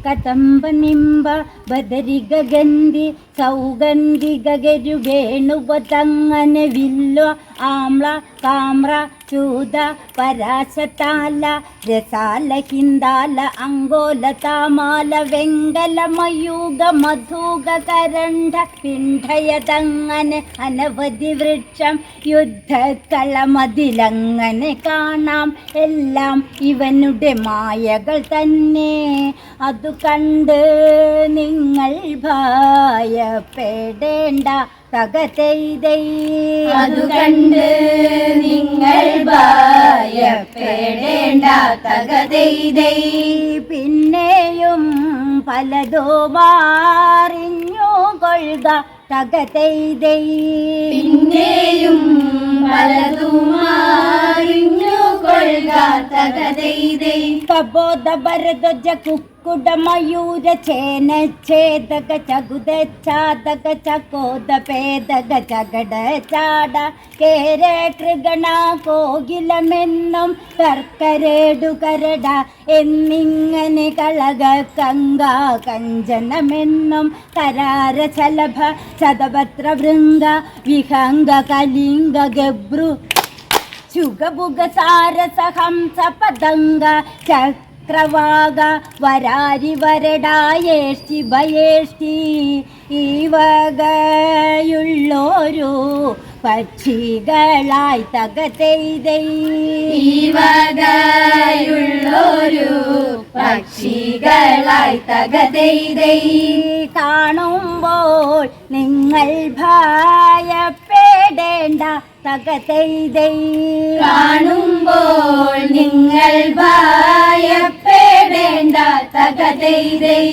Kadamba Nimba Badarika Gandhi സൗഗന്ധിക ഗരുവേണുവതങ്ങനെ villa ആമ്ല Kamra ചൂത പരാശതാല രസാല ഹിന്ദാല Ankola താമാല വെങ്കല മയൂക മധുക കരണ്ഡ പിണ്ഡയതങ്ങനെ അനവധി വൃക്ഷം യുദ്ധക്കളമതിലങ്ങനെ കാണാം എല്ലാം ഇവനുടെ മായകൾ തന്നെ. അതു കണ്ട് നിങ്ങൾ ഭയപ്പെടേണ്ട തകതൈതൈ. അതു കണ്ട് നിങ്ങൾ ഭയപ്പെടേണ്ട തകതൈതൈ. പിന്നെയും പലതുമാറിഞ്ഞു കൊള്ളുക തകതൈതൈ. പിന്നെയും പലതുമാറിഞ്ഞു കൊള്ളുക തകതൈതൈ. കബോധ ഭരദ്വജ കുക്കുട മയൂര ചേന ഛേദക ചകുത ഛാദക ചകോദ പേദക ചകട ചാട കേര കൃഗണ കോകിലമെന്നും കർക്കരേടു കരട എന്നിങ്ങനെ കളക കങ്ക കഞ്ചനമെന്നും കരാര ചലഭ ശതപത്ര വൃംഗ വിഹംഗ കലിംഗ ഗബ്രു ചുഗബുഗ സാരസ ഹംസ പതംഗ ചക്രവാക വരാരി വരടായേഷ്ടി ഭയേഷ്ടി ഈ വകയുള്ളോരു പക്ഷികളായി തകതൈതൈ. ഈ വകയുള്ളോരു പക്ഷികളായി തകതൈതൈ. കാണുമ്പോൾ നിങ്ങൾ ഭയപ്പെടേണ്ട തകതൈതൈ. കാണുമ്പോൾ നിങ്ങൾ ഭയപ്പെടേണ്ട തകതൈതൈ.